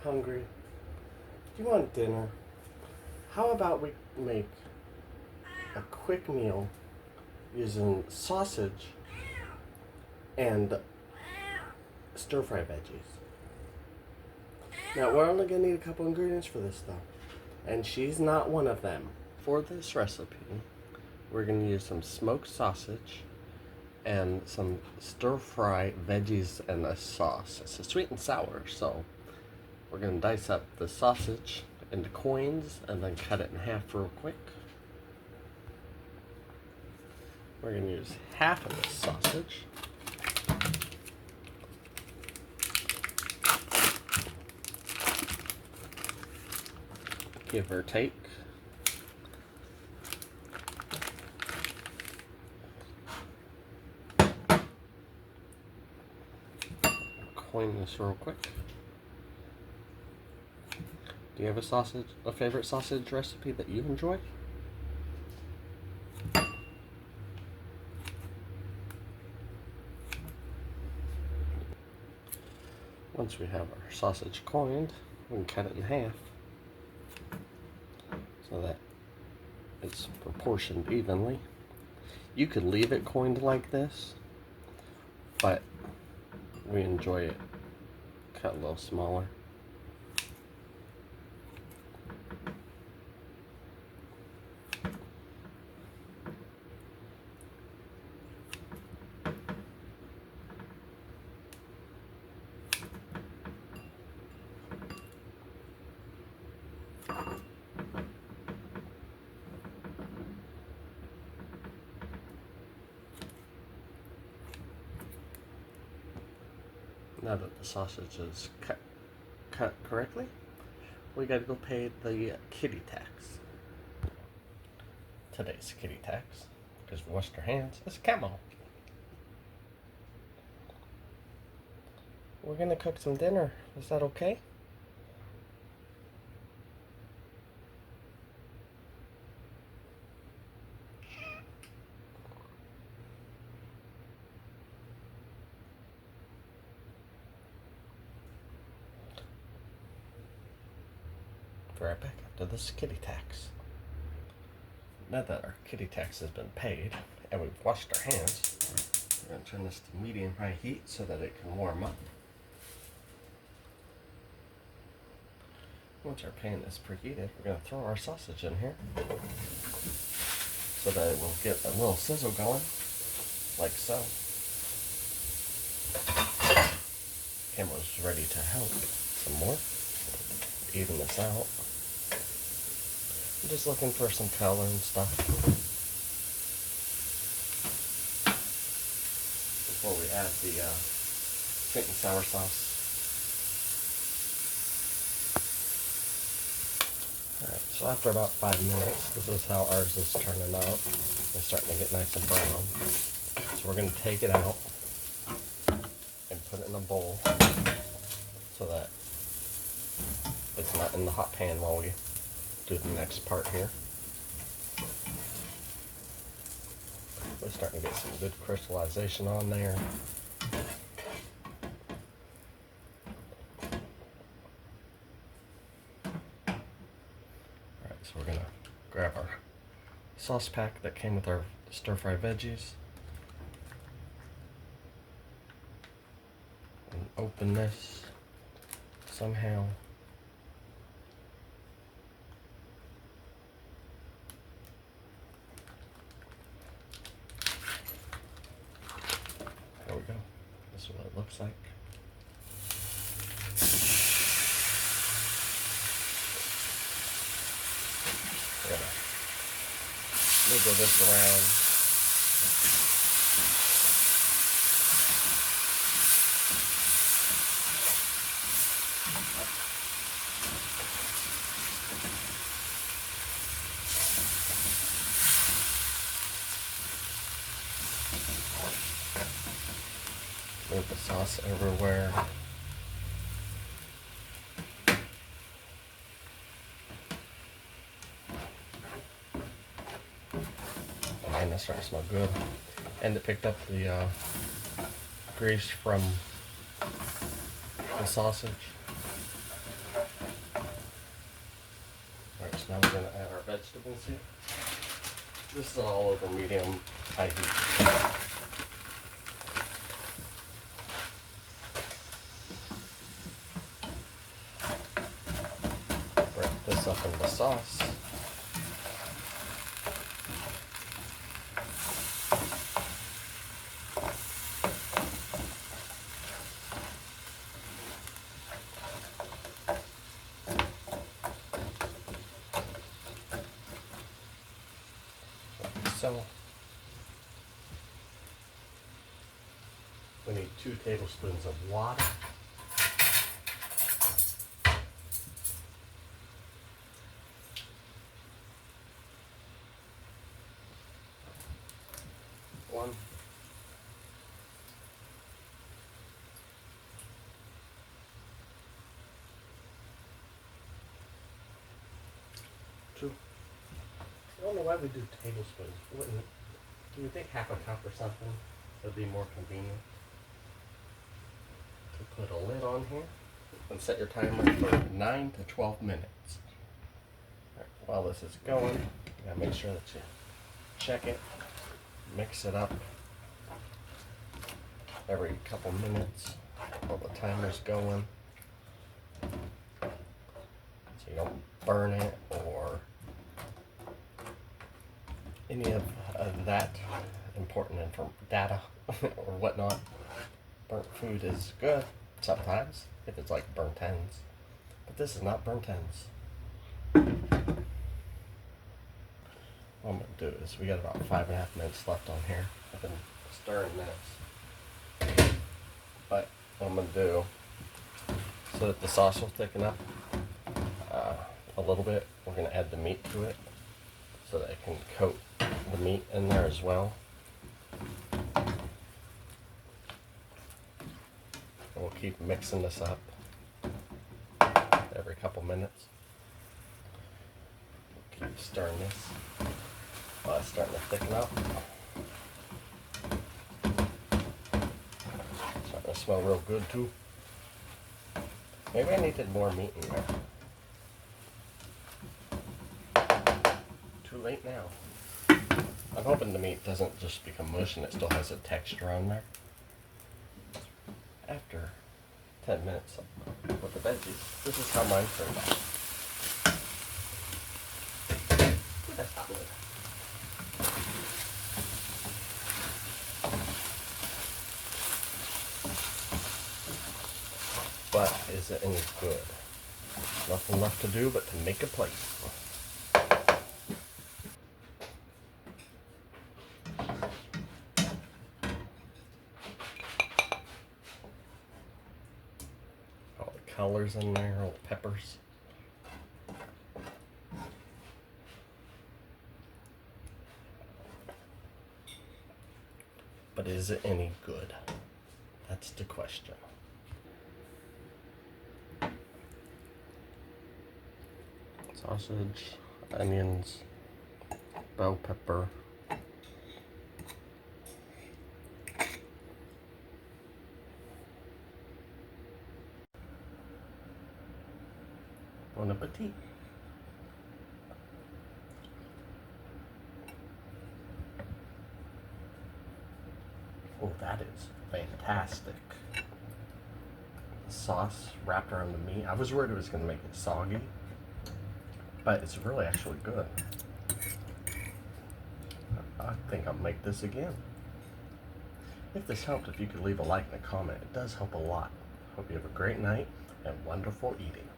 hungry? Do you want dinner? How about we make a quick meal using sausage and stir-fry veggies? Now, we're only going to need a couple ingredients for this, though. And she's not one of them. For this recipe, we're going to use some smoked sausage and some stir-fry veggies and a sauce. It's a sweet and sour, so we're going to dice up the sausage into coins and then cut it in half real quick. We're going to use half of this sausage. Give or take. Coin this real quick. Do you have a favorite sausage recipe that you enjoy? Once we have our sausage coined, we can cut it in half so that it's proportioned evenly. You could leave it coined like this, but we enjoy it cut a little smaller. Now that the sausage is cut correctly, we gotta go pay the kitty tax. Today's kitty tax, because we washed our hands, is camel. We're gonna cook some dinner. Is that okay? Be right back after this kitty tax. Now that our kitty tax has been paid and we've washed our hands, we're going to turn this to medium high heat so that it can warm up. Once our pan is preheated, we're going to throw our sausage in here so that it will get a little sizzle going, like so. Camera's ready to help some more, even this out. I'm just looking for some color and stuff before we add the sweet and sour sauce. Alright, so after about 5 minutes, this is how ours is turning out. It's starting to get nice and brown. So we're going to take it out and put it in a bowl so that it's not in the hot pan while we do the next part here. We're starting to get some good crystallization on there. Alright, so we're going to grab our sauce pack that came with our stir-fry veggies and open this somehow. There we go. This is what it looks like. We're gonna wiggle this around. Move the sauce everywhere. Man, that's starting to smell good. And it picked up the grease from the sausage. Now we're going to add our vegetables here. This is all over medium high heat. Break this up into sauce. So we need 2 tablespoons of water. One. 2. I don't know why we do tablespoons. Do you think half a cup or something would be more convenient? To put a lid on here and set your timer for 9 to 12 minutes. Right, while this is going, you gotta make sure that you check it, mix it up every couple minutes while the timer's going, so you don't burn it or any of that important data or whatnot. Burnt food is good sometimes if it's like burnt ends, but this is not burnt ends. What I'm gonna do is we got about 5.5 minutes left on here. I've been stirring this, but what I'm gonna do so that the sauce will thicken up a little bit, we're gonna add the meat to it so that it can coat the meat in there as well. And we'll keep mixing this up every couple minutes. We'll keep stirring this while it's starting to thicken up. Starting to smell real good too. Maybe I needed more meat in there. Too late now. I'm hoping the meat doesn't just become mush and it still has a texture on there. After 10 minutes with the veggies, this is how mine turned out. That's not good. But is it any good? Nothing left to do but to make a plate. All the colors in there, all the peppers. But is it any good? That's the question. Sausage, onions, bell pepper. Bon appetit. Oh, that is fantastic. The sauce wrapped around the meat. I was worried it was going to make it soggy, but it's really actually good. I think I'll make this again. If this helped, if you could leave a like and a comment, it does help a lot. Hope you have a great night and wonderful eating.